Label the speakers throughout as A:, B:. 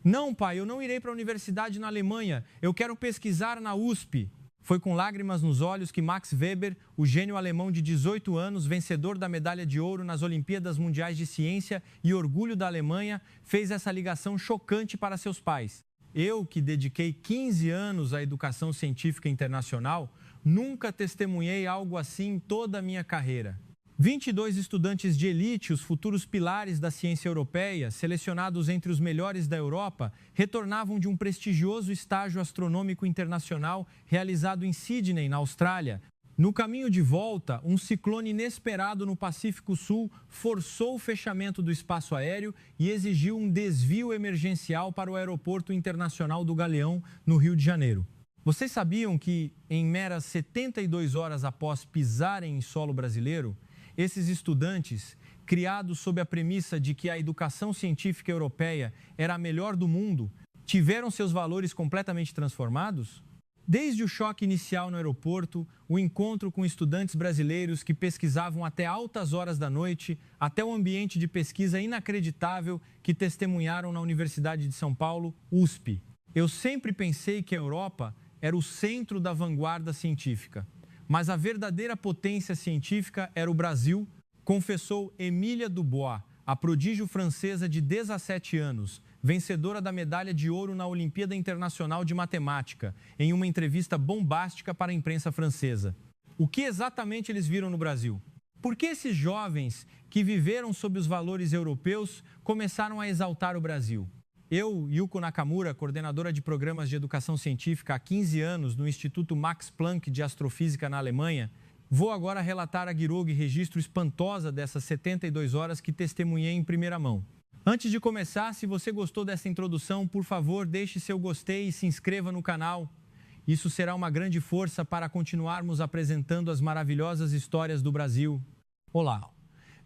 A: Não, pai, eu não irei para a universidade na Alemanha, eu quero pesquisar na USP. Foi com lágrimas nos olhos que Max Weber, o gênio alemão de 18 anos, vencedor da medalha de ouro nas Olimpíadas Mundiais de Ciência e orgulho da Alemanha, fez essa ligação chocante para seus pais. Eu, que dediquei 15 anos à educação científica internacional, nunca testemunhei algo assim em toda a minha carreira. 22 estudantes de elite, os futuros pilares da ciência europeia, selecionados entre os melhores da Europa, retornavam de um prestigioso estágio astronômico internacional realizado em Sydney, na Austrália. No caminho de volta, um ciclone inesperado no Pacífico Sul forçou o fechamento do espaço aéreo e exigiu um desvio emergencial para o Aeroporto Internacional do Galeão, no Rio de Janeiro. Vocês sabiam que, em meras 72 horas após pisarem em solo brasileiro, esses estudantes, criados sob a premissa de que a educação científica europeia era a melhor do mundo, tiveram seus valores completamente transformados? Desde o choque inicial no aeroporto, o encontro com estudantes brasileiros que pesquisavam até altas horas da noite, até o ambiente de pesquisa inacreditável que testemunharam na Universidade de São Paulo, USP. Eu sempre pensei que a Europa era o centro da vanguarda científica. Mas a verdadeira potência científica era o Brasil, confessou Emília Dubois, a prodígio francesa de 17 anos, vencedora da medalha de ouro na Olimpíada Internacional de Matemática, em uma entrevista bombástica para a imprensa francesa. O que exatamente eles viram no Brasil? Por que esses jovens que viveram sob os valores europeus começaram a exaltar o Brasil? Eu, Yuko Nakamura, coordenadora de programas de educação científica há 15 anos no Instituto Max Planck de Astrofísica na Alemanha, vou agora relatar a Guirog registro espantosa dessas 72 horas que testemunhei em primeira mão. Antes de começar, se você gostou dessa introdução, por favor, deixe seu gostei e se inscreva no canal. Isso será uma grande força para continuarmos apresentando as maravilhosas histórias do Brasil. Olá,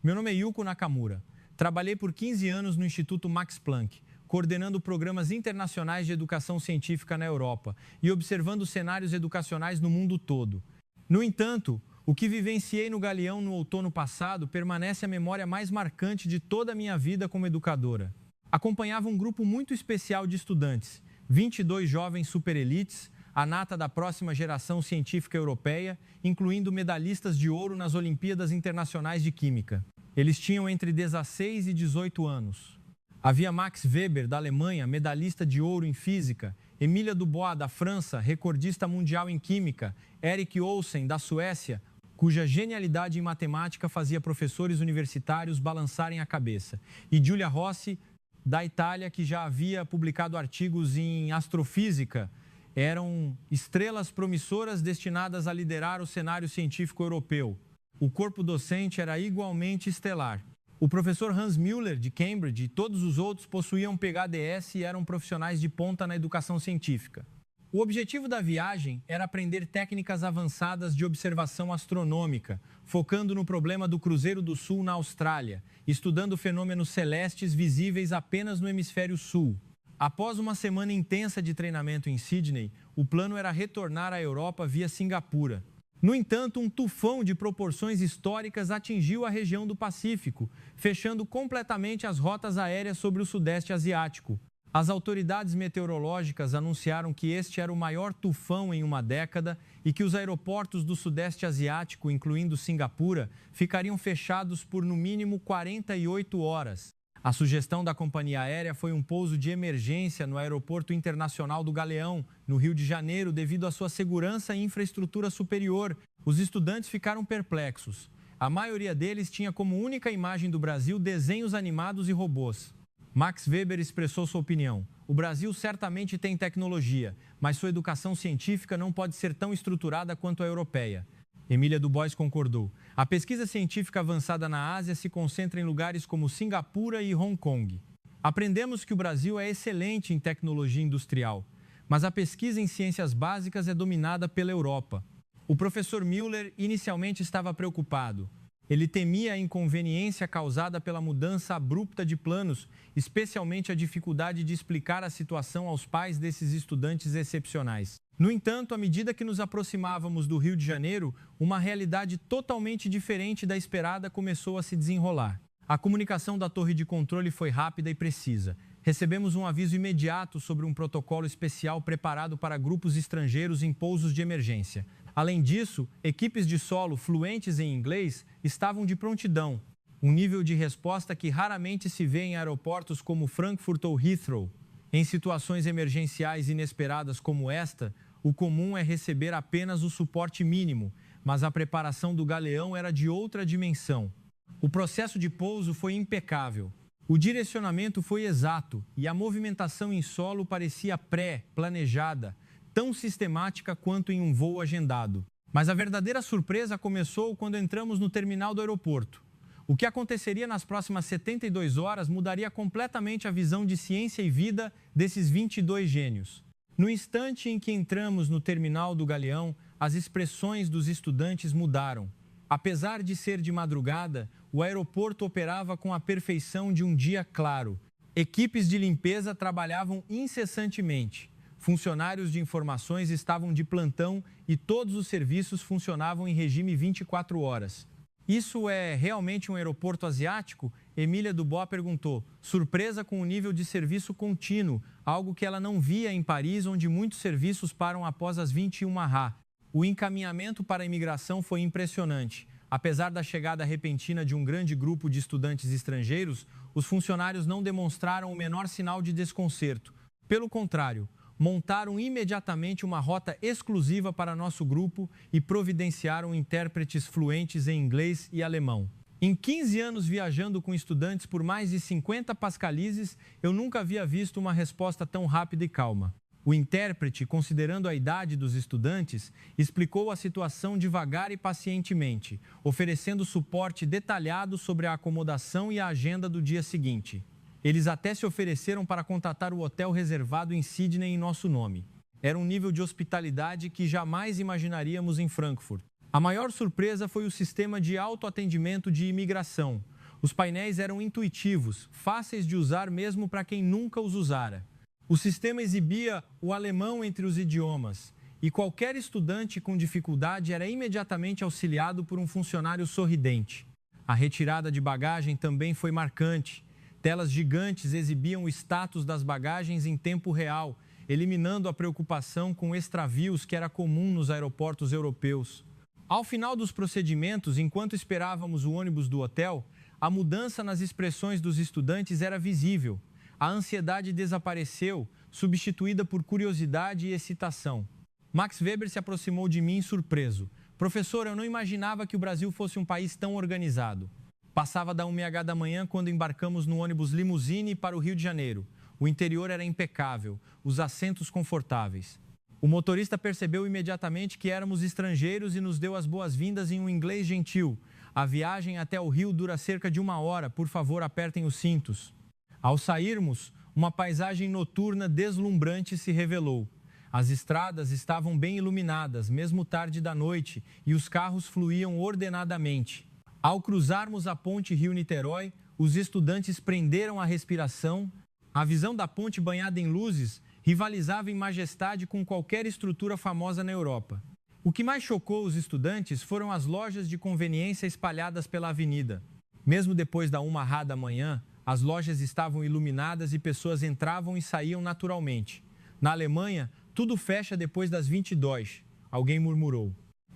A: meu nome é Yuko Nakamura. Trabalhei por 15 anos no Instituto Max Planck, coordenando programas internacionais de educação científica na Europa e observando cenários educacionais no mundo todo. No entanto, o que vivenciei no Galeão no outono passado permanece a memória mais marcante de toda a minha vida como educadora. Acompanhava um grupo muito especial de estudantes, 22 jovens superelites, a nata da próxima geração científica europeia, incluindo medalhistas de ouro nas Olimpíadas Internacionais de Química. Eles tinham entre 16 e 18 anos. Havia Max Weber, da Alemanha, medalhista de ouro em física, Emília Dubois, da França, recordista mundial em química, Erik Olsen, da Suécia, cuja genialidade em matemática fazia professores universitários balançarem a cabeça, e Giulia Rossi, da Itália, que já havia publicado artigos em astrofísica. Eram estrelas promissoras destinadas a liderar o cenário científico europeu. O corpo docente era igualmente estelar. O professor Hans Müller, de Cambridge, e todos os outros possuíam PhDs e eram profissionais de ponta na educação científica. O objetivo da viagem era aprender técnicas avançadas de observação astronômica, focando no problema do Cruzeiro do Sul na Austrália, estudando fenômenos celestes visíveis apenas no hemisfério sul. Após uma semana intensa de treinamento em Sydney, o plano era retornar à Europa via Singapura. No entanto, um tufão de proporções históricas atingiu a região do Pacífico, fechando completamente as rotas aéreas sobre o Sudeste Asiático. As autoridades meteorológicas anunciaram que este era o maior tufão em uma década e que os aeroportos do Sudeste Asiático, incluindo Singapura, ficariam fechados por no mínimo 48 horas. A sugestão da companhia aérea foi um pouso de emergência no Aeroporto Internacional do Galeão, no Rio de Janeiro, devido à sua segurança e infraestrutura superior. Os estudantes ficaram perplexos. A maioria deles tinha como única imagem do Brasil desenhos animados e robôs. Max Weber expressou sua opinião. O Brasil certamente tem tecnologia, mas sua educação científica não pode ser tão estruturada quanto a europeia. Emília Dubois concordou. A pesquisa científica avançada na Ásia se concentra em lugares como Singapura e Hong Kong. Aprendemos que o Brasil é excelente em tecnologia industrial, mas a pesquisa em ciências básicas é dominada pela Europa. O professor Müller inicialmente estava preocupado. Ele temia a inconveniência causada pela mudança abrupta de planos, especialmente a dificuldade de explicar a situação aos pais desses estudantes excepcionais. No entanto, à medida que nos aproximávamos do Rio de Janeiro, uma realidade totalmente diferente da esperada começou a se desenrolar. A comunicação da torre de controle foi rápida e precisa. recebemos um aviso imediato sobre um protocolo especial preparado para grupos estrangeiros em pousos de emergência. Além disso, equipes de solo fluentes em inglês estavam de prontidão, um nível de resposta que raramente se vê em aeroportos como Frankfurt ou Heathrow. Em situações emergenciais inesperadas como esta, o comum é receber apenas o suporte mínimo, mas a preparação do galeão era de outra dimensão. O processo de pouso foi impecável. O direcionamento foi exato e a movimentação em solo parecia pré-planejada, tão sistemática quanto em um voo agendado. Mas a verdadeira surpresa começou quando entramos no terminal do aeroporto. O que aconteceria nas próximas 72 horas mudaria completamente a visão de ciência e vida desses 22 gênios. No instante em que entramos no terminal do Galeão, as expressões dos estudantes mudaram. Apesar de ser de madrugada, o aeroporto operava com a perfeição de um dia claro. Equipes de limpeza trabalhavam incessantemente. Funcionários de informações estavam de plantão e todos os serviços funcionavam em regime 24 horas. Isso é realmente um aeroporto asiático? Emília Dubois perguntou, surpresa com o nível de serviço contínuo, algo que ela não via em Paris, onde muitos serviços param após as 21h. O encaminhamento para a imigração foi impressionante. Apesar da chegada repentina de um grande grupo de estudantes estrangeiros, os funcionários não demonstraram o menor sinal de desconcerto. Pelo contrário, montaram imediatamente uma rota exclusiva para nosso grupo e providenciaram intérpretes fluentes em inglês e alemão. Em 15 anos viajando com estudantes por mais de 50 pascalizes, eu nunca havia visto uma resposta tão rápida e calma. O intérprete, considerando a idade dos estudantes, explicou a situação devagar e pacientemente, oferecendo suporte detalhado sobre a acomodação e a agenda do dia seguinte. Eles até se ofereceram para contatar o hotel reservado em Sydney em nosso nome. Era um nível de hospitalidade que jamais imaginaríamos em Frankfurt. A maior surpresa foi o sistema de autoatendimento de imigração. Os painéis eram intuitivos, fáceis de usar mesmo para quem nunca os usara. O sistema exibia o alemão entre os idiomas e qualquer estudante com dificuldade era imediatamente auxiliado por um funcionário sorridente. A retirada de bagagem também foi marcante. Telas gigantes exibiam o status das bagagens em tempo real, eliminando a preocupação com extravios que era comum nos aeroportos europeus. Ao final dos procedimentos, enquanto esperávamos o ônibus do hotel, a mudança nas expressões dos estudantes era visível. A ansiedade desapareceu, substituída por curiosidade e excitação. Max Weber se aproximou de mim surpreso. Professor, eu não imaginava que o Brasil fosse um país tão organizado. Passava da 1h da manhã quando embarcamos no ônibus Limousine para o Rio de Janeiro. O interior era impecável, os assentos confortáveis. O motorista percebeu imediatamente que éramos estrangeiros e nos deu as boas-vindas em um inglês gentil. A viagem até o Rio dura cerca de 1 hora, por favor, apertem os cintos. Ao sairmos, uma paisagem noturna deslumbrante se revelou. As estradas estavam bem iluminadas, mesmo tarde da noite, e os carros fluíam ordenadamente. Ao cruzarmos a ponte Rio-Niterói, os estudantes prenderam a respiração. A visão da ponte banhada em luzes rivalizava em majestade com qualquer estrutura famosa na Europa. O que mais chocou os estudantes foram as lojas de conveniência espalhadas pela avenida. Mesmo depois da 1h da manhã, as lojas estavam iluminadas e pessoas entravam e saíam naturalmente. Na Alemanha, tudo fecha depois das 22, alguém murmurou.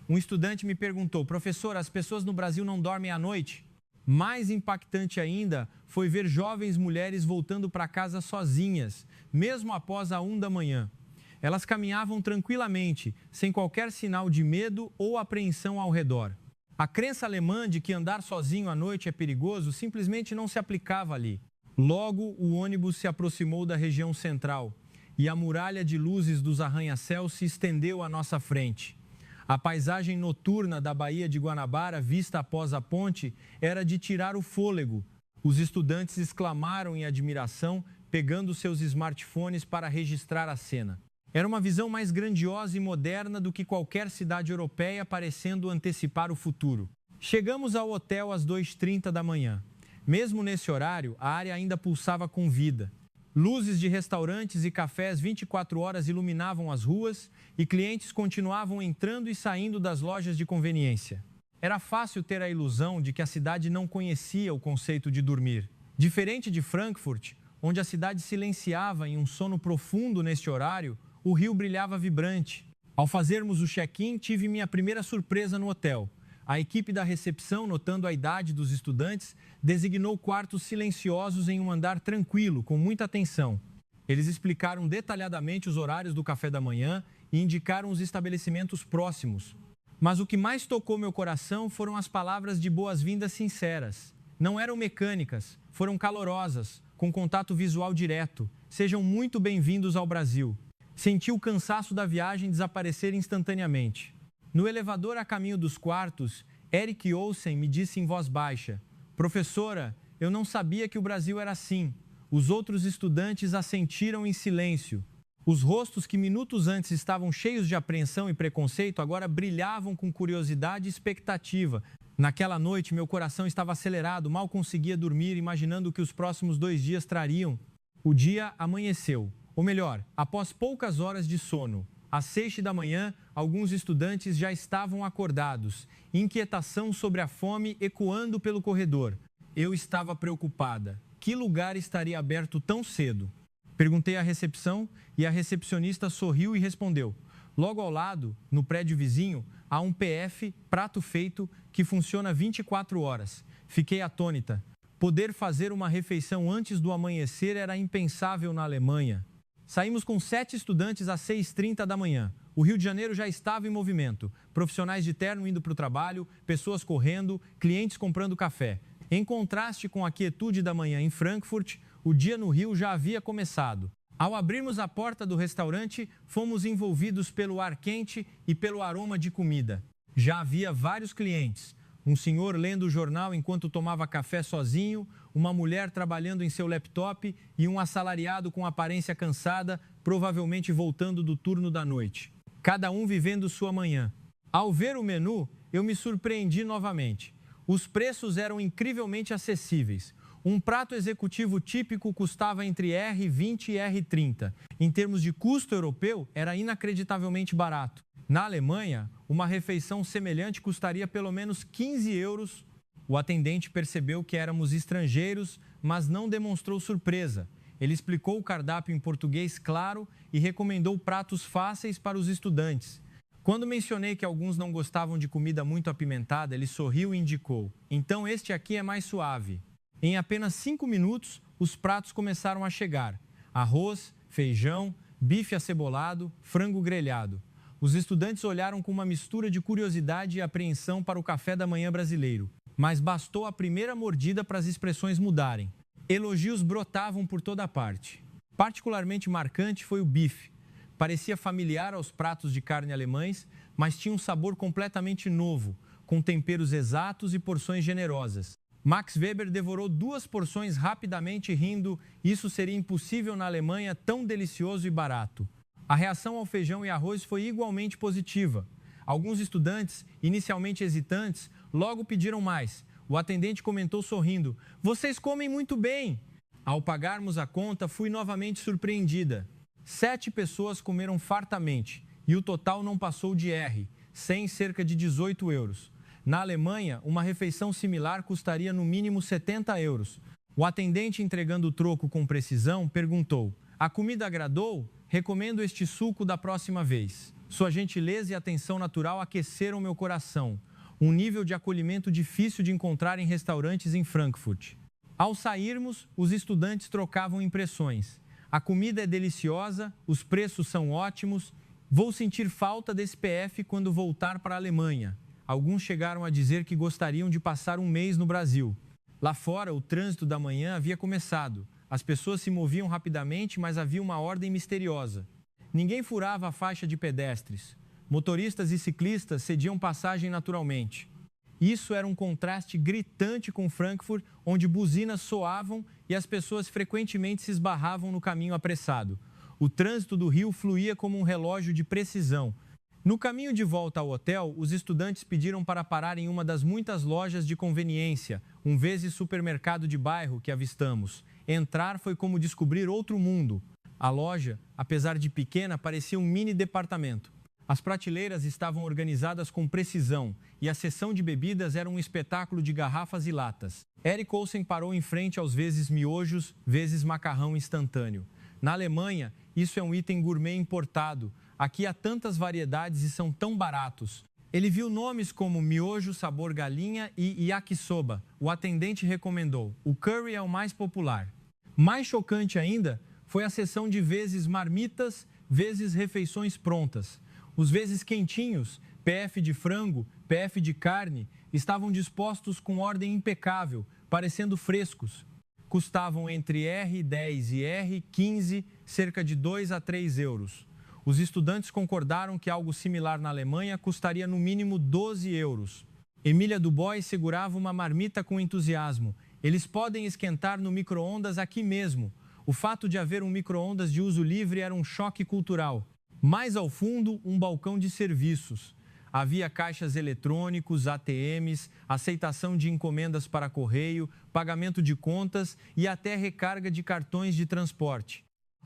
A: Um estudante me perguntou, professor, as pessoas no Brasil não dormem à noite? Mais impactante ainda foi ver jovens mulheres voltando para casa sozinhas, mesmo após a 1 da manhã. Elas caminhavam tranquilamente, sem qualquer sinal de medo ou apreensão ao redor. A crença alemã de que andar sozinho à noite é perigoso simplesmente não se aplicava ali. Logo, o ônibus se aproximou da região central e a muralha de luzes dos arranha-céus se estendeu à nossa frente. A paisagem noturna da Baía de Guanabara, vista após a ponte, era de tirar o fôlego. Os estudantes exclamaram em admiração, pegando seus smartphones para registrar a cena. Era uma visão mais grandiosa e moderna do que qualquer cidade europeia, parecendo antecipar o futuro. Chegamos ao hotel às 2h30 da manhã. Mesmo nesse horário, a área ainda pulsava com vida. Luzes de restaurantes e cafés 24 horas iluminavam as ruas e clientes continuavam entrando e saindo das lojas de conveniência. Era fácil ter a ilusão de que a cidade não conhecia o conceito de dormir. Diferente de Frankfurt, onde a cidade silenciava em um sono profundo neste horário, o rio brilhava vibrante. Ao fazermos o check-in, tive minha primeira surpresa no hotel. A equipe da recepção, notando a idade dos estudantes, designou quartos silenciosos em um andar tranquilo, com muita atenção. Eles explicaram detalhadamente os horários do café da manhã e indicaram os estabelecimentos próximos. Mas o que mais tocou meu coração foram as palavras de boas-vindas sinceras. Não eram mecânicas, foram calorosas, com contato visual direto. Sejam muito bem-vindos ao Brasil. Senti o cansaço da viagem desaparecer instantaneamente. No elevador a caminho dos quartos, Eric Olsen me disse em voz baixa: "Professora, eu não sabia que o Brasil era assim." Os outros estudantes assentiram em silêncio. Os rostos que minutos antes estavam cheios de apreensão e preconceito agora brilhavam com curiosidade e expectativa. Naquela noite, meu coração estava acelerado, mal conseguia dormir, imaginando o que os próximos 2 dias trariam. O dia amanheceu, ou melhor, após poucas horas de sono. Às 6 da manhã, alguns estudantes já estavam acordados, inquietação sobre a fome ecoando pelo corredor. Eu estava preocupada. Que lugar estaria aberto tão cedo? Perguntei à recepção e a recepcionista sorriu e respondeu: "Logo ao lado, no prédio vizinho, há um PF, prato feito, que funciona 24 horas. Fiquei atônita. Poder fazer uma refeição antes do amanhecer era impensável na Alemanha. Saímos com 7 estudantes às 6h30 da manhã. O Rio de Janeiro já estava em movimento. Profissionais de terno indo para o trabalho, pessoas correndo, clientes comprando café. Em contraste com a quietude da manhã em Frankfurt, o dia no Rio já havia começado. Ao abrirmos a porta do restaurante, fomos envolvidos pelo ar quente e pelo aroma de comida. Já havia vários clientes. Um senhor lendo o jornal enquanto tomava café sozinho, uma mulher trabalhando em seu laptop e um assalariado com aparência cansada, provavelmente voltando do turno da noite. Cada um vivendo sua manhã. Ao ver o menu, eu me surpreendi novamente. Os preços eram incrivelmente acessíveis. Um prato executivo típico custava entre R$20 e R$30. Em termos de custo europeu, era inacreditavelmente barato. Na Alemanha, uma refeição semelhante custaria pelo menos 15 euros. O atendente percebeu que éramos estrangeiros, mas não demonstrou surpresa. Ele explicou o cardápio em português claro e recomendou pratos fáceis para os estudantes. Quando mencionei que alguns não gostavam de comida muito apimentada, ele sorriu e indicou: "Então este aqui é mais suave." Em apenas 5 minutos, os pratos começaram a chegar. Arroz, feijão, bife acebolado, frango grelhado. Os estudantes olharam com uma mistura de curiosidade e apreensão para o café da manhã brasileiro. Mas bastou a primeira mordida para as expressões mudarem. Elogios brotavam por toda parte. Particularmente marcante foi o bife. Parecia familiar aos pratos de carne alemães, mas tinha um sabor completamente novo, com temperos exatos e porções generosas. Max Weber devorou 2 porções rapidamente, rindo: "Isso seria impossível na Alemanha, tão delicioso e barato." A reação ao feijão e arroz foi igualmente positiva. Alguns estudantes, inicialmente hesitantes, logo pediram mais. O atendente comentou sorrindo: "Vocês comem muito bem." Ao pagarmos a conta, fui novamente surpreendida. 7 pessoas comeram fartamente e o total não passou de cerca de 18 euros. Na Alemanha, uma refeição similar custaria no mínimo 70 euros. O atendente, entregando o troco com precisão, perguntou: "A comida agradou? Recomendo este suco da próxima vez." Sua gentileza e atenção natural aqueceram meu coração. Um nível de acolhimento difícil de encontrar em restaurantes em Frankfurt. Ao sairmos, os estudantes trocavam impressões. "A comida é deliciosa, os preços são ótimos. Vou sentir falta desse PF quando voltar para a Alemanha." Alguns chegaram a dizer que gostariam de passar um mês no Brasil. Lá fora, o trânsito da manhã havia começado. As pessoas se moviam rapidamente, mas havia uma ordem misteriosa. Ninguém furava a faixa de pedestres. Motoristas e ciclistas cediam passagem naturalmente. Isso era um contraste gritante com Frankfurt, onde buzinas soavam e as pessoas frequentemente se esbarravam no caminho apressado. O trânsito do Rio fluía como um relógio de precisão. No caminho de volta ao hotel, os estudantes pediram para parar em uma das muitas lojas de conveniência, um vezes supermercado de bairro que avistamos. Entrar foi como descobrir outro mundo. A loja, apesar de pequena, parecia um mini departamento. As prateleiras estavam organizadas com precisão e a seção de bebidas era um espetáculo de garrafas e latas. Erik Olsen parou em frente aos vezes miojos, vezes macarrão instantâneo. Na Alemanha, isso é um item gourmet importado. Aqui há tantas variedades e são tão baratos. Ele viu nomes como miojo sabor galinha e yakisoba. O atendente recomendou. O curry é o mais popular. Mais chocante ainda foi a seção de vezes marmitas, vezes refeições prontas. Os vezes quentinhos, PF de frango, PF de carne, estavam dispostos com ordem impecável, parecendo frescos. Custavam entre R$10 e R$15, cerca de 2 a 3 euros. Os estudantes concordaram que algo similar na Alemanha custaria no mínimo 12 euros. Emília Dubois segurava uma marmita com entusiasmo. Eles podem esquentar no micro-ondas aqui mesmo. O fato de haver um micro-ondas de uso livre era um choque cultural. Mais ao fundo, um balcão de serviços. Havia caixas eletrônicos, ATMs, aceitação de encomendas para correio, pagamento de contas e até recarga de cartões de transporte.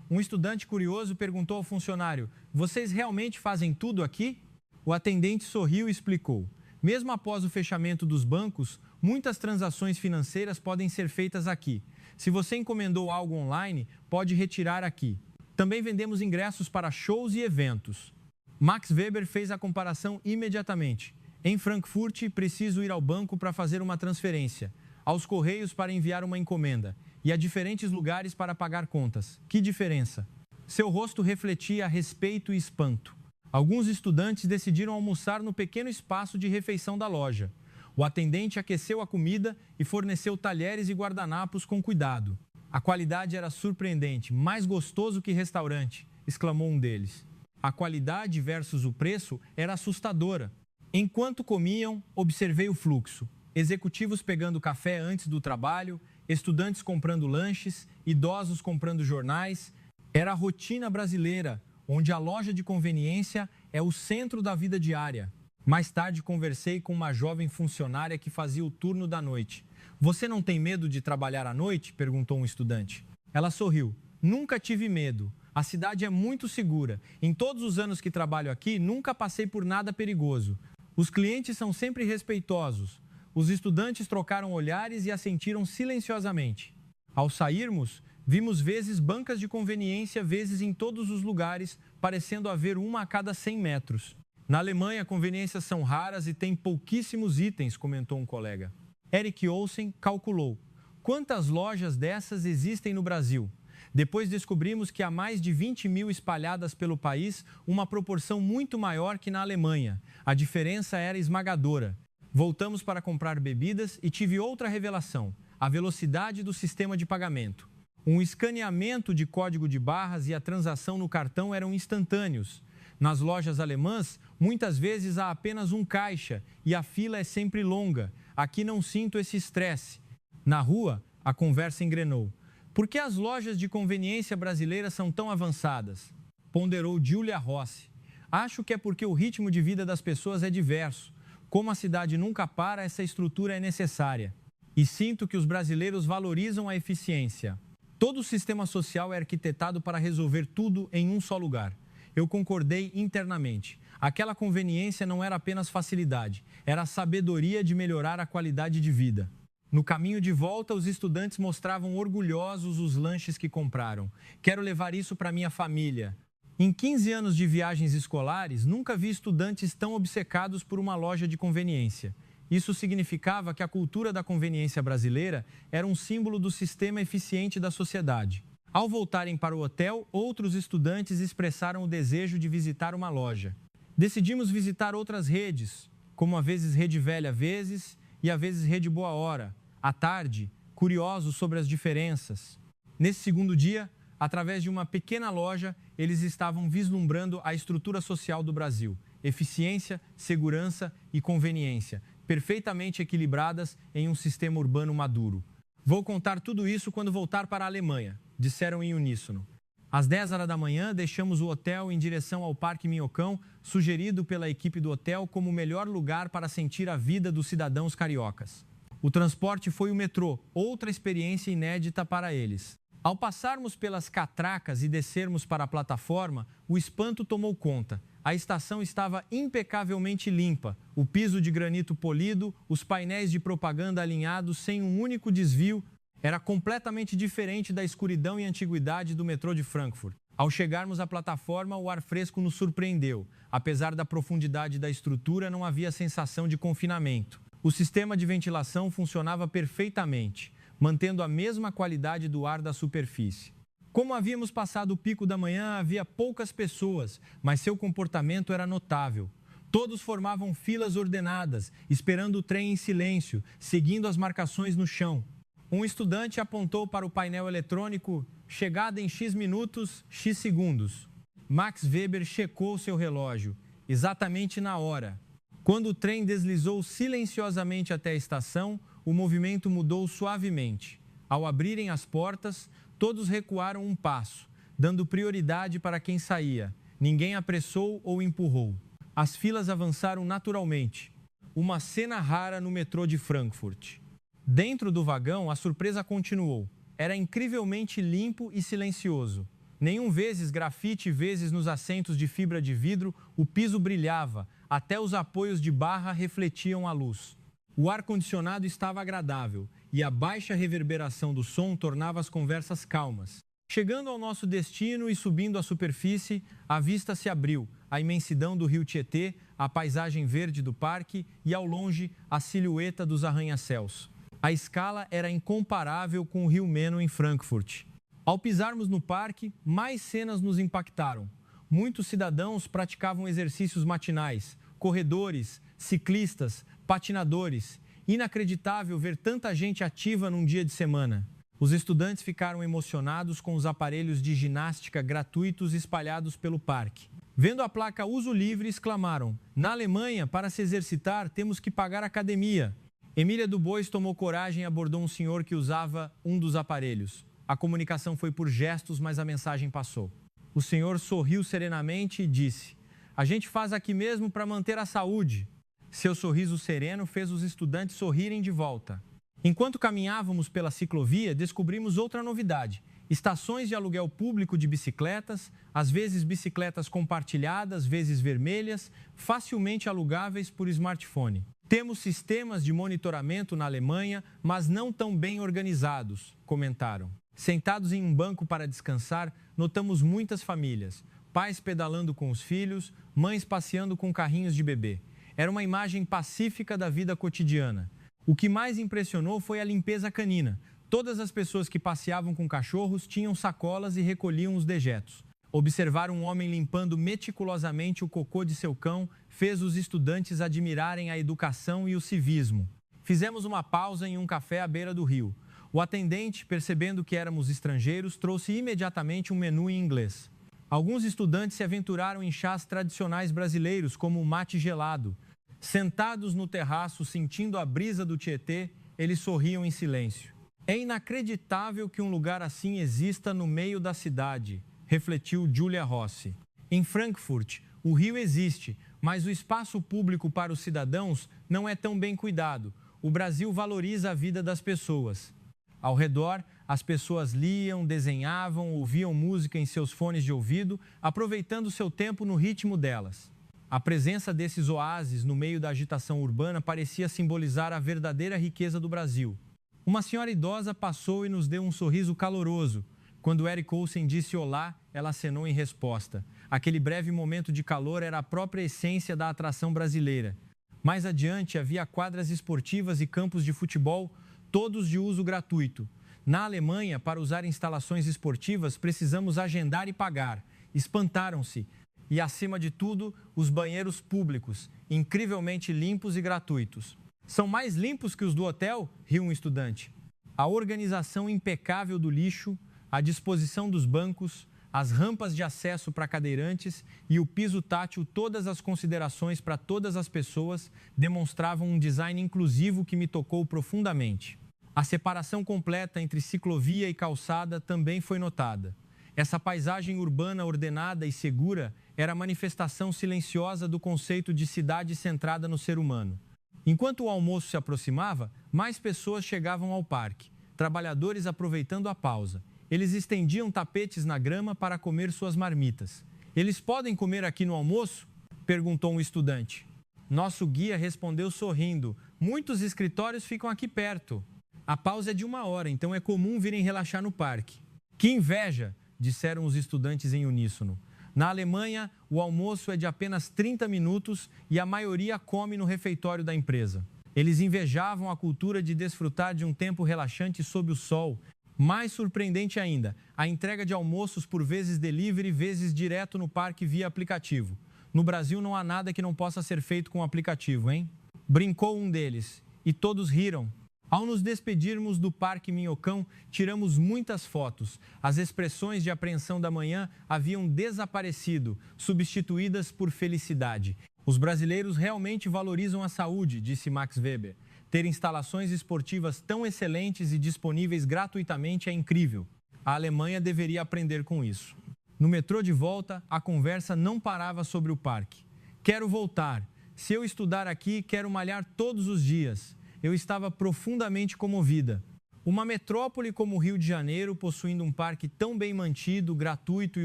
A: Um estudante curioso perguntou ao funcionário: "Vocês realmente fazem tudo aqui?" O atendente sorriu e explicou: "Mesmo após o fechamento dos bancos, muitas transações financeiras podem ser feitas aqui. Se você encomendou algo online, pode retirar aqui. Também vendemos ingressos para shows e eventos." Max Weber fez a comparação imediatamente. Em Frankfurt, preciso ir ao banco para fazer uma transferência, aos correios para enviar uma encomenda e a diferentes lugares para pagar contas. Que diferença? Seu rosto refletia respeito e espanto. Alguns estudantes decidiram almoçar no pequeno espaço de refeição da loja. O atendente aqueceu a comida e forneceu talheres e guardanapos com cuidado. "A qualidade era surpreendente, mais gostoso que restaurante", exclamou um deles. A qualidade versus o preço era assustadora. Enquanto comiam, observei o fluxo. Executivos pegando café antes do trabalho, estudantes comprando lanches, idosos comprando jornais. Era a rotina brasileira, onde a loja de conveniência é o centro da vida diária. Mais tarde conversei com uma jovem funcionária que fazia o turno da noite. "Você não tem medo de trabalhar à noite?" perguntou um estudante. Ela sorriu. "Nunca tive medo. A cidade é muito segura. Em todos os anos que trabalho aqui, nunca passei por nada perigoso. Os clientes são sempre respeitosos." Os estudantes trocaram olhares e assentiram silenciosamente. Ao sairmos, vimos vezes bancas de conveniência, vezes em todos os lugares, parecendo haver uma a cada 100 metros. "Na Alemanha, conveniências são raras e tem pouquíssimos itens", comentou um colega. Erik Olsen calculou: quantas lojas dessas existem no Brasil? Depois descobrimos que há mais de 20.000 espalhadas pelo país, uma proporção muito maior que na Alemanha. A diferença era esmagadora. Voltamos para comprar bebidas e tive outra revelação: a velocidade do sistema de pagamento. Um escaneamento de código de barras e a transação no cartão eram instantâneos. Nas lojas alemãs, muitas vezes há apenas um caixa e a fila é sempre longa. Aqui não sinto esse estresse. Na rua, a conversa engrenou. "Por que as lojas de conveniência brasileiras são tão avançadas?" ponderou Julia Rossi. "Acho que é porque o ritmo de vida das pessoas é diverso. Como a cidade nunca para, essa estrutura é necessária. E sinto que os brasileiros valorizam a eficiência. Todo o sistema social é arquitetado para resolver tudo em um só lugar." Eu concordei internamente. Aquela conveniência não era apenas facilidade, era a sabedoria de melhorar a qualidade de vida. No caminho de volta, os estudantes mostravam orgulhosos os lanches que compraram. "Quero levar isso para minha família." Em 15 anos de viagens escolares, nunca vi estudantes tão obcecados por uma loja de conveniência. Isso significava que a cultura da conveniência brasileira era um símbolo do sistema eficiente da sociedade. Ao voltarem para o hotel, outros estudantes expressaram o desejo de visitar uma loja. Decidimos visitar outras redes, como a vezes Rede Velha Vezes e a vezes Rede Boa Hora. À tarde, curiosos sobre as diferenças. Nesse segundo dia, através de uma pequena loja, eles estavam vislumbrando a estrutura social do Brasil. Eficiência, segurança e conveniência, perfeitamente equilibradas em um sistema urbano maduro. "Vou contar tudo isso quando voltar para a Alemanha", disseram em uníssono. Às 10 horas da manhã, deixamos o hotel em direção ao Parque Minhocão, sugerido pela equipe do hotel como o melhor lugar para sentir a vida dos cidadãos cariocas. O transporte foi o metrô, outra experiência inédita para eles. Ao passarmos pelas catracas e descermos para a plataforma, o espanto tomou conta. a estação estava impecavelmente limpa, o piso de granito polido, os painéis de propaganda alinhados sem um único desvio. Era completamente diferente da escuridão e antiguidade do metrô de Frankfurt. Ao chegarmos à plataforma, o ar fresco nos surpreendeu. Apesar da profundidade da estrutura, não havia sensação de confinamento. O sistema de ventilação funcionava perfeitamente, mantendo a mesma qualidade do ar da superfície. Como havíamos passado o pico da manhã, havia poucas pessoas, mas seu comportamento era notável. Todos formavam filas ordenadas, esperando o trem em silêncio, seguindo as marcações no chão. Um estudante apontou para o painel eletrônico: chegada em X minutos, X segundos. Max Weber checou seu relógio, exatamente na hora. Quando o trem deslizou silenciosamente até a estação, o movimento mudou suavemente. Ao abrirem as portas, todos recuaram um passo, dando prioridade para quem saía. Ninguém apressou ou empurrou. As filas avançaram naturalmente. Uma cena rara no metrô de Frankfurt. Dentro do vagão, a surpresa continuou. Era incrivelmente limpo e silencioso. Nenhum vezes grafite vezes nos assentos de fibra de vidro, o piso brilhava, até os apoios de barra refletiam a luz. O ar-condicionado estava agradável e a baixa reverberação do som tornava as conversas calmas. Chegando ao nosso destino e subindo a superfície, a vista se abriu, a imensidão do rio Tietê, a paisagem verde do parque e, ao longe, a silhueta dos arranha-céus. A escala era incomparável com o rio Meno em Frankfurt. Ao pisarmos no parque, mais cenas nos impactaram. Muitos cidadãos praticavam exercícios matinais, corredores, ciclistas, patinadores. Inacreditável ver tanta gente ativa num dia de semana. Os estudantes ficaram emocionados com os aparelhos de ginástica gratuitos espalhados pelo parque. Vendo a placa Uso Livre, exclamaram: na Alemanha, para se exercitar, temos que pagar academia. Emília Dubois tomou coragem e abordou um senhor que usava um dos aparelhos. A comunicação foi por gestos, mas a mensagem passou. O senhor sorriu serenamente e disse: a gente faz aqui mesmo para manter a saúde. Seu sorriso sereno fez os estudantes sorrirem de volta. Enquanto caminhávamos pela ciclovia, descobrimos outra novidade: estações de aluguel público de bicicletas, às vezes bicicletas compartilhadas, vezes vermelhas, facilmente alugáveis por smartphone. Temos sistemas de monitoramento na Alemanha, mas não tão bem organizados, comentaram. Sentados em um banco para descansar, notamos muitas famílias, pais pedalando com os filhos, mães passeando com carrinhos de bebê. Era uma imagem pacífica da vida cotidiana. O que mais impressionou foi a limpeza canina. Todas as pessoas que passeavam com cachorros tinham sacolas e recolhiam os dejetos. Observar um homem limpando meticulosamente o cocô de seu cão fez os estudantes admirarem a educação e o civismo. Fizemos uma pausa em um café à beira do rio. O atendente, percebendo que éramos estrangeiros, trouxe imediatamente um menu em inglês. Alguns estudantes se aventuraram em chás tradicionais brasileiros, como o mate gelado. Sentados no terraço, sentindo a brisa do Tietê, eles sorriam em silêncio. É inacreditável que um lugar assim exista no meio da cidade, refletiu Julia Rossi. Em Frankfurt, o rio existe, mas o espaço público para os cidadãos não é tão bem cuidado. O Brasil valoriza a vida das pessoas. Ao redor, as pessoas liam, desenhavam, ouviam música em seus fones de ouvido, aproveitando seu tempo no ritmo delas. A presença desses oásis no meio da agitação urbana parecia simbolizar a verdadeira riqueza do Brasil. Uma senhora idosa passou e nos deu um sorriso caloroso. Quando Eric Olsen disse olá, ela acenou em resposta. Aquele breve momento de calor era a própria essência da atração brasileira. Mais adiante, havia quadras esportivas e campos de futebol, todos de uso gratuito. Na Alemanha, para usar instalações esportivas, precisamos agendar e pagar. Espantaram-se. E, acima de tudo, os banheiros públicos, incrivelmente limpos e gratuitos. São mais limpos que os do hotel? Riu um estudante. A organização impecável do lixo, a disposição dos bancos, as rampas de acesso para cadeirantes e o piso tátil, todas as considerações para todas as pessoas, demonstravam um design inclusivo que me tocou profundamente. A separação completa entre ciclovia e calçada também foi notada. Essa paisagem urbana ordenada e segura era a manifestação silenciosa do conceito de cidade centrada no ser humano. Enquanto o almoço se aproximava, mais pessoas chegavam ao parque, trabalhadores aproveitando a pausa. Eles estendiam tapetes na grama para comer suas marmitas. Eles podem comer aqui no almoço? perguntou um estudante. Nosso guia respondeu sorrindo. Muitos escritórios ficam aqui perto. A pausa é de 1 hora, então é comum virem relaxar no parque. Que inveja, disseram os estudantes em uníssono. Na Alemanha, o almoço é de apenas 30 minutos e a maioria come no refeitório da empresa. Eles invejavam a cultura de desfrutar de um tempo relaxante sob o sol. Mais surpreendente ainda, a entrega de almoços por vezes delivery, vezes direto no parque via aplicativo. No Brasil não há nada que não possa ser feito com o aplicativo, hein? Brincou um deles, e todos riram. Ao nos despedirmos do Parque Minhocão, tiramos muitas fotos. As expressões de apreensão da manhã haviam desaparecido, substituídas por felicidade. Os brasileiros realmente valorizam a saúde, disse Max Weber. Ter instalações esportivas tão excelentes e disponíveis gratuitamente é incrível. A Alemanha deveria aprender com isso. No metrô de volta, a conversa não parava sobre o parque. Quero voltar. Se eu estudar aqui, quero malhar todos os dias. Eu estava profundamente comovida. Uma metrópole como o Rio de Janeiro, possuindo um parque tão bem mantido, gratuito e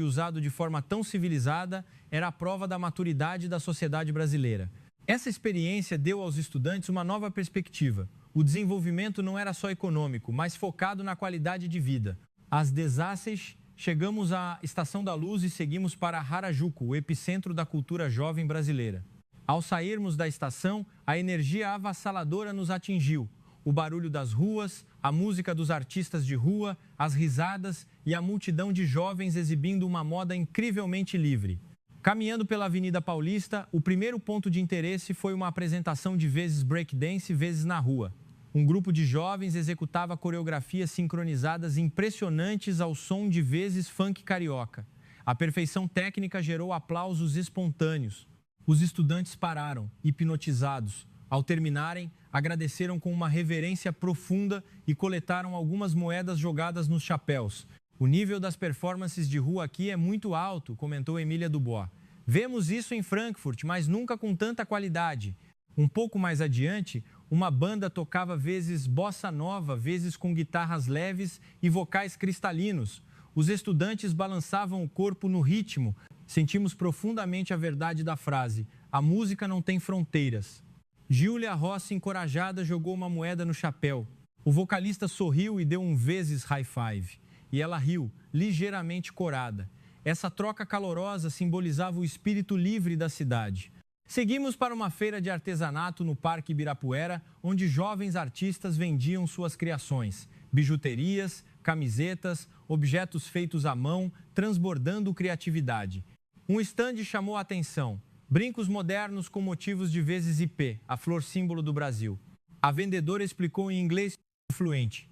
A: usado de forma tão civilizada, era a prova da maturidade da sociedade brasileira. Essa experiência deu aos estudantes uma nova perspectiva. O desenvolvimento não era só econômico, mas focado na qualidade de vida. Às 16, chegamos à Estação da Luz e seguimos para Harajuku, o epicentro da cultura jovem brasileira. Ao sairmos da estação, a energia avassaladora nos atingiu. O barulho das ruas, a música dos artistas de rua, as risadas e a multidão de jovens exibindo uma moda incrivelmente livre. Caminhando pela Avenida Paulista, o primeiro ponto de interesse foi uma apresentação de vezes breakdance, vezes na rua. Um grupo de jovens executava coreografias sincronizadas impressionantes ao som de vezes funk carioca. A perfeição técnica gerou aplausos espontâneos. Os estudantes pararam, hipnotizados. Ao terminarem, agradeceram com uma reverência profunda e coletaram algumas moedas jogadas nos chapéus. O nível das performances de rua aqui é muito alto, comentou Emília Dubois. Vemos isso em Frankfurt, mas nunca com tanta qualidade. Um pouco mais adiante, uma banda tocava vezes bossa nova, vezes com guitarras leves e vocais cristalinos. Os estudantes balançavam o corpo no ritmo. Sentimos profundamente a verdade da frase: a música não tem fronteiras. Giulia Rossi, encorajada, jogou uma moeda no chapéu. O vocalista sorriu e deu um vezes high five. E ela riu, ligeiramente corada. Essa troca calorosa simbolizava o espírito livre da cidade. Seguimos para uma feira de artesanato no Parque Ibirapuera, onde jovens artistas vendiam suas criações. Bijuterias, camisetas, objetos feitos à mão, transbordando criatividade. Um estande chamou a atenção. Brincos modernos com motivos de vezes IP, a flor símbolo do Brasil. A vendedora explicou em inglês fluente.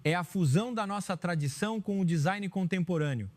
A: É a fusão da nossa tradição com o design contemporâneo.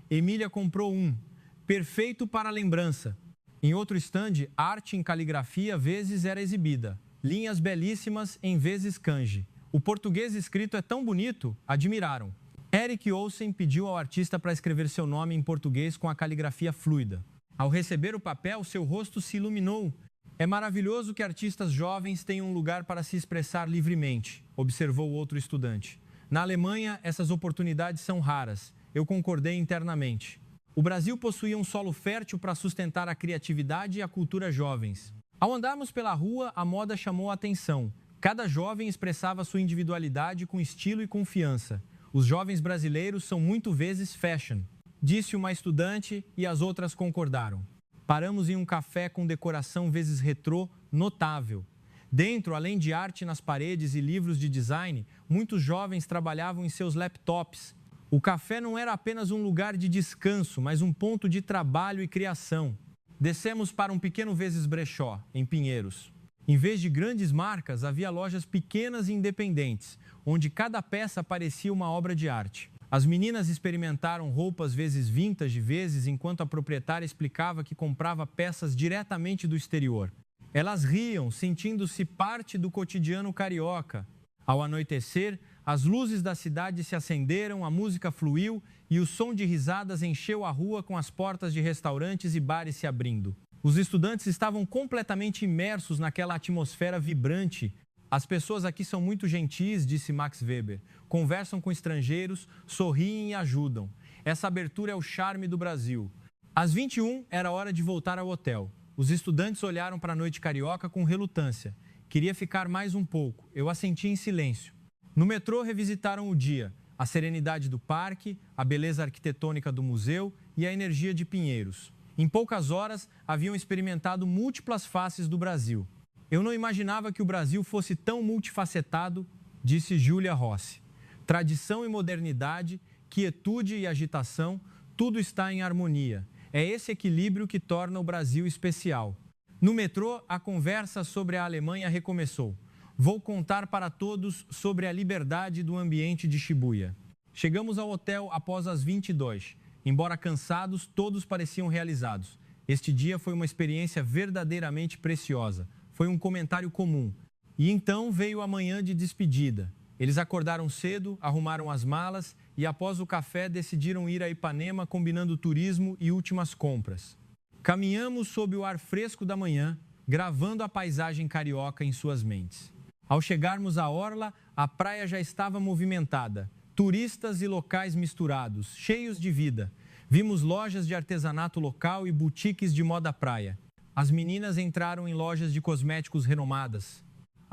A: Emília comprou um, perfeito para a lembrança. Em outro estande, arte em caligrafia vezes era exibida. Linhas belíssimas em vezes kanji. O português escrito é tão bonito, admiraram. Eric Olsen pediu ao artista para escrever seu nome em português com a caligrafia fluida. Ao receber o papel, seu rosto se iluminou. É maravilhoso que artistas jovens tenham um lugar para se expressar livremente, observou outro estudante. Na Alemanha, essas oportunidades são raras. Eu concordei internamente. O Brasil possuía um solo fértil para sustentar a criatividade e a cultura jovens. Ao andarmos pela rua, a moda chamou a atenção. Cada jovem expressava sua individualidade com estilo e confiança. Os jovens brasileiros são muito vezes fashion, disse uma estudante e as outras concordaram. Paramos em um café com decoração vezes retrô notável. Dentro, além de arte nas paredes e livros de design, muitos jovens trabalhavam em seus laptops. O café não era apenas um lugar de descanso, mas um ponto de trabalho e criação. Descemos para um pequeno vezes brechó, em Pinheiros. Em vez de grandes marcas, havia lojas pequenas e independentes, onde cada peça parecia uma obra de arte. As meninas experimentaram roupas vezes vintage vezes, enquanto a proprietária explicava que comprava peças diretamente do exterior. Elas riam, sentindo-se parte do cotidiano carioca. Ao anoitecer, as luzes da cidade se acenderam, a música fluiu e o som de risadas encheu a rua com as portas de restaurantes e bares se abrindo. Os estudantes estavam completamente imersos naquela atmosfera vibrante. As pessoas aqui são muito gentis, disse Max Weber. Conversam com estrangeiros, sorriem e ajudam. Essa abertura é o charme do Brasil. Às 21, era hora de voltar ao hotel. Os estudantes olharam para a noite carioca com relutância. Queria ficar mais um pouco. Eu assenti em silêncio. No metrô, revisitaram o dia, a serenidade do parque, a beleza arquitetônica do museu e a energia de Pinheiros. Em poucas horas, haviam experimentado múltiplas faces do Brasil. Eu não imaginava que o Brasil fosse tão multifacetado, disse Júlia Rossi. Tradição e modernidade, quietude e agitação, tudo está em harmonia. É esse equilíbrio que torna o Brasil especial. No metrô, a conversa sobre a Alemanha recomeçou. Vou contar para todos sobre a liberdade do ambiente de Shibuya. Chegamos ao hotel após as 22. Embora cansados, todos pareciam realizados. Este dia foi uma experiência verdadeiramente preciosa. Foi um comentário comum. E então veio a manhã de despedida. Eles acordaram cedo, arrumaram as malas e, após o café, decidiram ir a Ipanema, combinando turismo e últimas compras. Caminhamos sob o ar fresco da manhã, gravando a paisagem carioca em suas mentes. Ao chegarmos à orla, a praia já estava movimentada. Turistas e locais misturados, cheios de vida. Vimos lojas de artesanato local e boutiques de moda praia. As meninas entraram em lojas de cosméticos renomadas.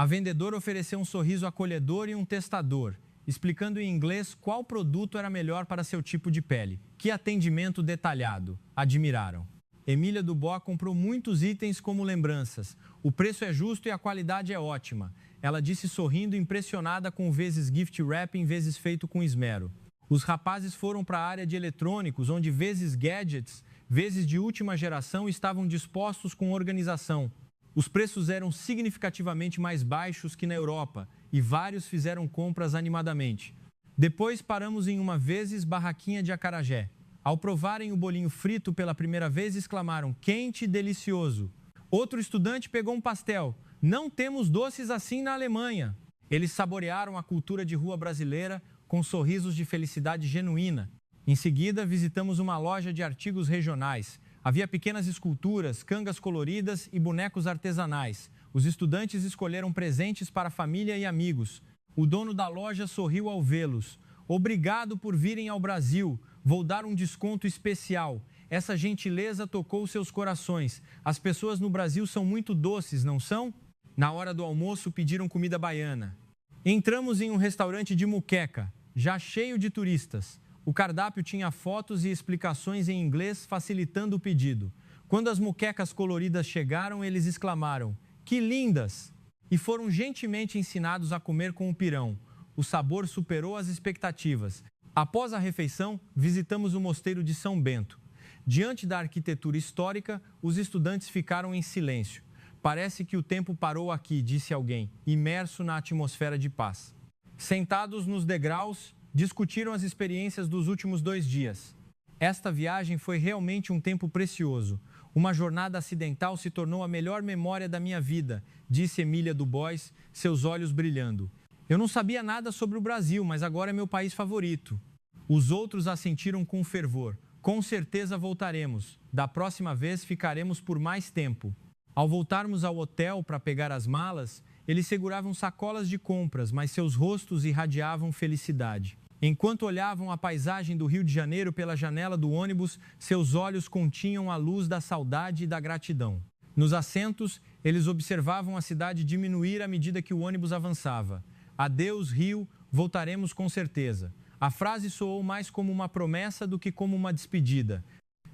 A: A vendedora ofereceu um sorriso acolhedor e um testador, explicando em inglês qual produto era melhor para seu tipo de pele. Que atendimento detalhado! Admiraram. Emília Dubois comprou muitos itens como lembranças. O preço é justo e a qualidade é ótima. Ela disse sorrindo, impressionada com o vezes gift wrapping vezes feito com esmero. Os rapazes foram para a área de eletrônicos, onde vezes gadgets, vezes de última geração estavam dispostos com organização. Os preços eram significativamente mais baixos que na Europa e vários fizeram compras animadamente. Depois paramos em uma vezes barraquinha de acarajé. Ao provarem o bolinho frito pela primeira vez, exclamaram: quente e delicioso. Outro estudante pegou um pastel. Não temos doces assim na Alemanha. Eles saborearam a cultura de rua brasileira com sorrisos de felicidade genuína. Em seguida, visitamos uma loja de artigos regionais. Havia pequenas esculturas, cangas coloridas e bonecos artesanais. Os estudantes escolheram presentes para a família e amigos. O dono da loja sorriu ao vê-los. Obrigado por virem ao Brasil. Vou dar um desconto especial. Essa gentileza tocou seus corações. As pessoas no Brasil são muito doces, não são? Na hora do almoço, pediram comida baiana. Entramos em um restaurante de muqueca, já cheio de turistas. O cardápio tinha fotos e explicações em inglês, facilitando o pedido. Quando as muquecas coloridas chegaram, eles exclamaram: que lindas! E foram gentilmente ensinados a comer com o pirão. O sabor superou as expectativas. Após a refeição, visitamos o mosteiro de São Bento. Diante da arquitetura histórica, os estudantes ficaram em silêncio. Parece que o tempo parou aqui, disse alguém, imerso na atmosfera de paz. Sentados nos degraus, discutiram as experiências dos últimos 2 dias. Esta viagem foi realmente um tempo precioso. Uma jornada acidental se tornou a melhor memória da minha vida, disse Emília Dubois, seus olhos brilhando. Eu não sabia nada sobre o Brasil, mas agora é meu país favorito. Os outros assentiram com fervor. Com certeza voltaremos. Da próxima vez ficaremos por mais tempo. Ao voltarmos ao hotel para pegar as malas, eles seguravam sacolas de compras, mas seus rostos irradiavam felicidade. Enquanto olhavam a paisagem do Rio de Janeiro pela janela do ônibus, seus olhos continham a luz da saudade e da gratidão. Nos assentos, eles observavam a cidade diminuir à medida que o ônibus avançava. Adeus, Rio, voltaremos com certeza. A frase soou mais como uma promessa do que como uma despedida.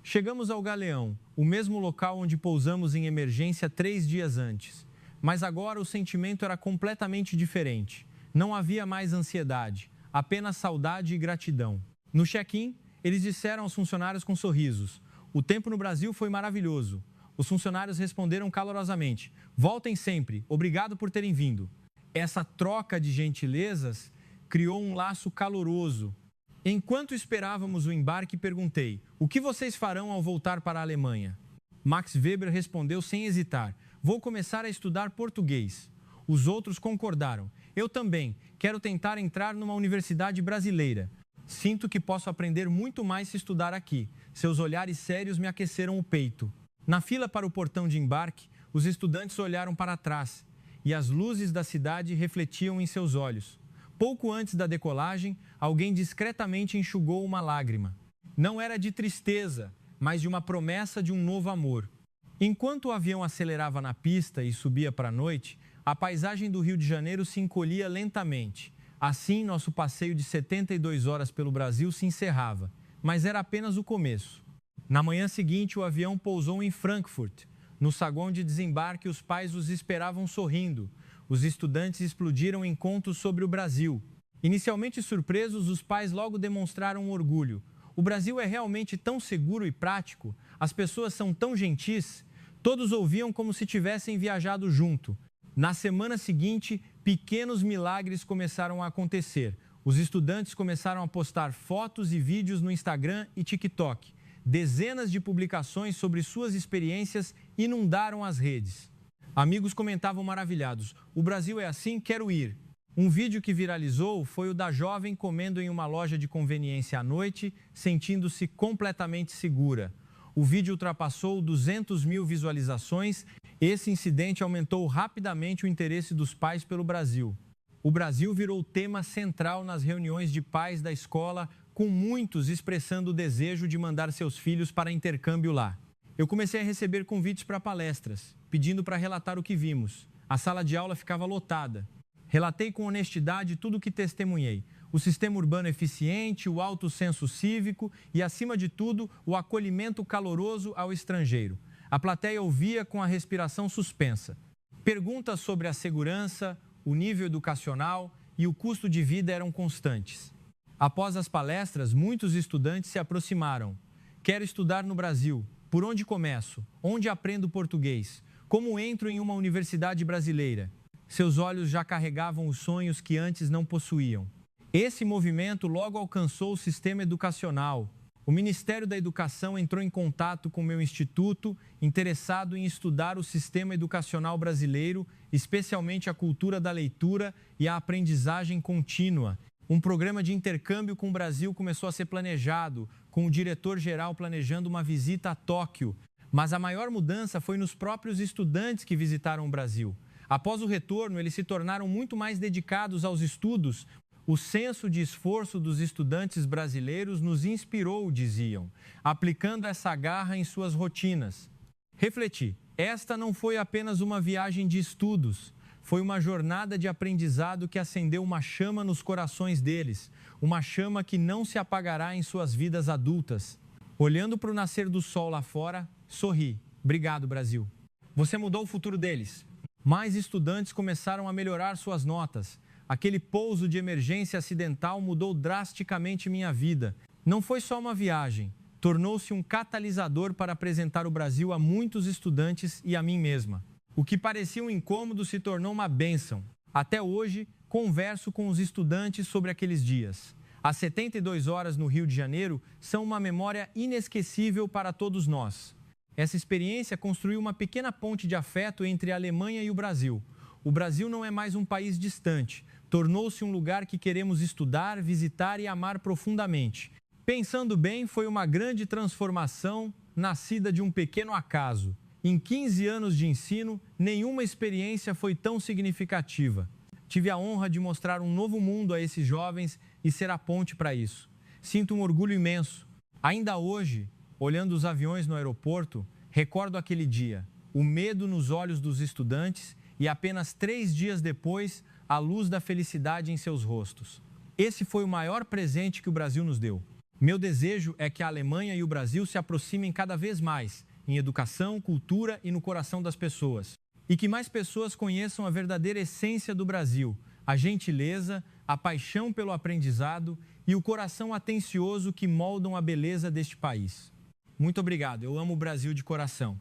A: Chegamos ao Galeão, o mesmo local onde pousamos em emergência 3 dias antes. Mas agora o sentimento era completamente diferente. Não havia mais ansiedade, apenas saudade e gratidão. No check-in, eles disseram aos funcionários com sorrisos: o tempo no Brasil foi maravilhoso. Os funcionários responderam calorosamente: voltem sempre, obrigado por terem vindo. Essa troca de gentilezas criou um laço caloroso. Enquanto esperávamos o embarque, perguntei: o que vocês farão ao voltar para a Alemanha? Max Weber respondeu sem hesitar: vou começar a estudar português. Os outros concordaram: eu também, quero tentar entrar numa universidade brasileira. Sinto que posso aprender muito mais se estudar aqui. Seus olhares sérios me aqueceram o peito. Na fila para o portão de embarque, os estudantes olharam para trás e as luzes da cidade refletiam em seus olhos. Pouco antes da decolagem, alguém discretamente enxugou uma lágrima. Não era de tristeza, mas de uma promessa de um novo amor. Enquanto o avião acelerava na pista e subia para a noite, a paisagem do Rio de Janeiro se encolhia lentamente. Assim, nosso passeio de 72 horas pelo Brasil se encerrava, mas era apenas o começo. Na manhã seguinte, o avião pousou em Frankfurt. No saguão de desembarque, os pais os esperavam sorrindo. Os estudantes explodiram em contos sobre o Brasil. Inicialmente surpresos, os pais logo demonstraram orgulho. O Brasil é realmente tão seguro e prático, as pessoas são tão gentis, todos ouviam como se tivessem viajado junto. Na semana seguinte, pequenos milagres começaram a acontecer. Os estudantes começaram a postar fotos e vídeos no Instagram e TikTok. Dezenas de publicações sobre suas experiências inundaram as redes. Amigos comentavam maravilhados: "O Brasil é assim, quero ir." Um vídeo que viralizou foi o da jovem comendo em uma loja de conveniência à noite, sentindo-se completamente segura. O vídeo ultrapassou 200 mil visualizações. Esse incidente aumentou rapidamente o interesse dos pais pelo Brasil. O Brasil virou tema central nas reuniões de pais da escola, com muitos expressando o desejo de mandar seus filhos para intercâmbio lá. Eu comecei a receber convites para palestras, pedindo para relatar o que vimos. A sala de aula ficava lotada. Relatei com honestidade tudo o que testemunhei. O sistema urbano eficiente, o alto senso cívico e, acima de tudo, o acolhimento caloroso ao estrangeiro. A plateia ouvia com a respiração suspensa. Perguntas sobre a segurança, o nível educacional e o custo de vida eram constantes. Após as palestras, muitos estudantes se aproximaram. Quero estudar no Brasil. Por onde começo? Onde aprendo português? Como entro em uma universidade brasileira? Seus olhos já carregavam os sonhos que antes não possuíam. Esse movimento logo alcançou o sistema educacional. O Ministério da Educação entrou em contato com meu instituto, interessado em estudar o sistema educacional brasileiro, especialmente a cultura da leitura e a aprendizagem contínua. Um programa de intercâmbio com o Brasil começou a ser planejado, com o diretor-geral planejando uma visita a Tóquio. Mas a maior mudança foi nos próprios estudantes que visitaram o Brasil. Após o retorno, eles se tornaram muito mais dedicados aos estudos. O senso de esforço dos estudantes brasileiros nos inspirou, diziam, aplicando essa garra em suas rotinas. Refleti, esta não foi apenas uma viagem de estudos, foi uma jornada de aprendizado que acendeu uma chama nos corações deles, uma chama que não se apagará em suas vidas adultas. Olhando para o nascer do sol lá fora, sorri. Obrigado, Brasil. Você mudou o futuro deles. Mais estudantes começaram a melhorar suas notas. Aquele pouso de emergência acidental mudou drasticamente minha vida. Não foi só uma viagem, tornou-se um catalisador para apresentar o Brasil a muitos estudantes e a mim mesma. O que parecia um incômodo se tornou uma bênção. Até hoje, converso com os estudantes sobre aqueles dias. As 72 horas no Rio de Janeiro são uma memória inesquecível para todos nós. Essa experiência construiu uma pequena ponte de afeto entre a Alemanha e o Brasil. O Brasil não é mais um país distante, tornou-se um lugar que queremos estudar, visitar e amar profundamente. Pensando bem, foi uma grande transformação nascida de um pequeno acaso. Em 15 anos de ensino, nenhuma experiência foi tão significativa. Tive a honra de mostrar um novo mundo a esses jovens e ser a ponte para isso. Sinto um orgulho imenso. Ainda hoje, olhando os aviões no aeroporto, recordo aquele dia, o medo nos olhos dos estudantes e apenas 3 dias depois, a luz da felicidade em seus rostos. Esse foi o maior presente que o Brasil nos deu. Meu desejo é que a Alemanha e o Brasil se aproximem cada vez mais em educação, cultura e no coração das pessoas. E que mais pessoas conheçam a verdadeira essência do Brasil, a gentileza, a paixão pelo aprendizado e o coração atencioso que moldam a beleza deste país. Muito obrigado, eu amo o Brasil de coração.